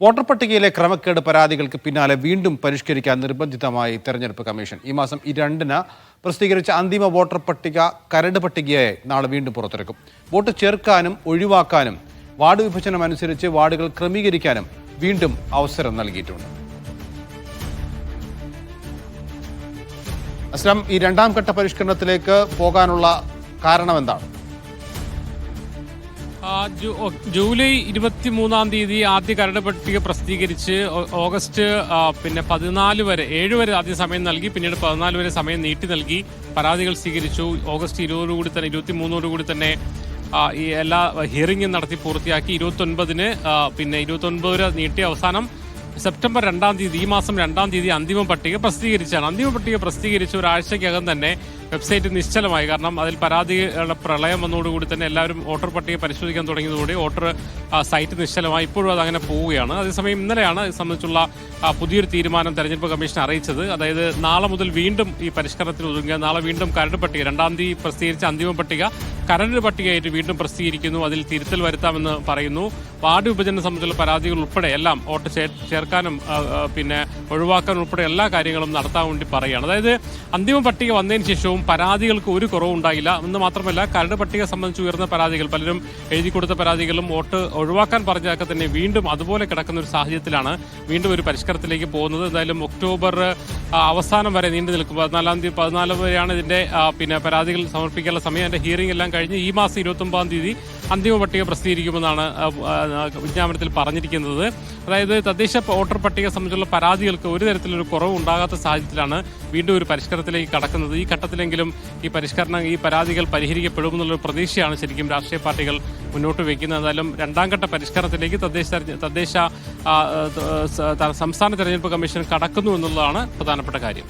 Voter പട്ടികയിലെ ക്രമക്കേട് പരാതികൾക്ക് പിന്നാലെ വീണ്ടും പരിഷ്കരിക്കാൻ നിർബന്ധിതമായി തെരഞ്ഞെടുപ്പ് കമ്മീഷൻ. ഈ മാസം 2-ന് പ്രസിദ്ധീകരിച്ച അന്തിമ വോട്ടർ പട്ടിക കരട് പട്ടികയായി നാളെ വീണ്ടും പുറത്തിറക്കും. വോട്ട് ചേർക്കാനും ഒഴിവാക്കാനും വാർഡ് വിഭജനം അനുസരിച്ച് വാർഡുകൾ ക്രമീകരിക്കാനും വീണ്ടും അവസരം നൽകിയിട്ടുണ്ട്. അസ്ലാം, ഈ രണ്ടാം ഘട്ട പരിഷ്കരണത്തിലേക്ക് പോകാനുള്ള കാരണം എന്താണ്? ജൂലൈ 23-ാം തീയതി ആദ്യ കരട് പട്ടിക പ്രസിദ്ധീകരിച്ച് ഓഗസ്റ്റ് 14 വരെ 7 വരെ ആദ്യ സമയം നൽകി, പിന്നീട് 14 വരെ സമയം നീട്ടി നൽകി പരാതികൾ സ്വീകരിച്ചു. ഓഗസ്റ്റ് 20-ഓടുകൂടി തന്നെ 23-ഓടുകൂടി തന്നെ ഈ എല്ലാ ഹിയറിംഗും നടത്തി പൂർത്തിയാക്കി. 29-ന് 29 വരെ നീട്ടി അവസാനം സെപ്റ്റംബർ 2-ാം തീയതി, ഈ മാസം 2-ാം തീയതി അന്തിമ പട്ടിക പ്രസിദ്ധീകരിച്ചാണ്. അന്തിമ പട്ടിക പ്രസിദ്ധീകരിച്ച ഒരാഴ്ചയ്ക്കകം തന്നെ വെബ്സൈറ്റ് നിശ്ചലമായി. കാരണം അതിൽ പരാതികളുടെ പ്രളയം വന്നതോടുകൂടി തന്നെ എല്ലാവരും വോട്ടർ പട്ടിക പരിശോധിക്കാൻ തുടങ്ങിയതോടെ വോട്ടർ സൈറ്റ് നിശ്ചലമായി. ഇപ്പോഴും അതങ്ങനെ പോവുകയാണ്. അതേസമയം ഇന്നലെയാണ് ഇത് സംബന്ധിച്ചുള്ള പുതിയൊരു തീരുമാനം തെരഞ്ഞെടുപ്പ് കമ്മീഷൻ അറിയിച്ചത്. അതായത് നാളെ മുതൽ വീണ്ടും ഈ പരിഷ്കരണത്തിൽ ഒതുങ്ങുക. നാളെ വീണ്ടും കരട് പട്ടിക 2-ാം തീയതി പ്രസിദ്ധീകരിച്ച അന്തിമ പട്ടിക കരട് പട്ടികയായിട്ട് വീണ്ടും പ്രസിദ്ധീകരിക്കുന്നു. അതിൽ തിരുത്തൽ വരുത്താമെന്ന് പറയുന്നു. വാർഡ് വിഭജനം സംബന്ധിച്ചുള്ള പരാതികൾ ഉൾപ്പെടെ എല്ലാം വോട്ട് ചേർക്കാനും ഒഴിവാക്കാനും ഉൾപ്പെടെ എല്ലാ കാര്യങ്ങളും നടത്താൻ വേണ്ടി പറയുകയാണ്. അതായത് അന്തിമ പട്ടിക വന്നതിന് ശേഷവും പരാതികൾക്ക് ഒരു കുറവുണ്ടായില്ല എന്ന് മാത്രമല്ല, കരട് പട്ടിക സംബന്ധിച്ച് ഉയർന്ന പരാതികൾ, പലരും എഴുതി കൊടുത്ത പരാതികളും വോട്ട് ഒഴിവാക്കാൻ പറഞ്ഞതൊക്കെ തന്നെ വീണ്ടും അതുപോലെ കിടക്കുന്ന ഒരു സാഹചര്യത്തിലാണ് വീണ്ടും ഒരു പരിഷ്കരണത്തിലേക്ക് പോകുന്നത്. എന്തായാലും ഒക്ടോബർ അവസാനം വരെ നീണ്ടു നിൽക്കും. 14-ാം തീയതി 14 വരെയാണ് ഇതിന്റെ പരാതികൾ സമർപ്പിക്കാനുള്ള സമയം. അതിന്റെ ഹിയറിംഗ് എല്ലാം കഴിഞ്ഞ് ഈ മാസം 29-ാം തീയതി അന്തിമ പട്ടിക പ്രസിദ്ധീകരിക്കുമെന്നാണ് വിജ്ഞാപനത്തിൽ പറഞ്ഞിരിക്കുന്നത്. അതായത് തദ്ദേശ വോട്ടർ പട്ടിക സംബന്ധിച്ചുള്ള പരാതികൾക്ക് ഒരു തരത്തിലൊരു കുറവ് ഉണ്ടാകാത്ത സാഹചര്യത്തിലാണ് വീണ്ടും ഒരു പരിഷ്കരണത്തിലേക്ക് കടക്കുന്നത്. ഈ ഘട്ടത്തിലെങ്കിലും ഈ പരാതികൾ പരിഹരിക്കപ്പെടുമെന്നുള്ളൊരു പ്രതീക്ഷയാണ് ശരിക്കും രാഷ്ട്രീയ പാർട്ടികൾ മുന്നോട്ട് വയ്ക്കുന്നത്. എന്തായാലും 2-ാം ഘട്ട പരിഷ്കരണത്തിലേക്ക് സംസ്ഥാന തെരഞ്ഞെടുപ്പ് കമ്മീഷൻ കടക്കുന്നു എന്നുള്ളതാണ് പ്രധാനപ്പെട്ട കാര്യം.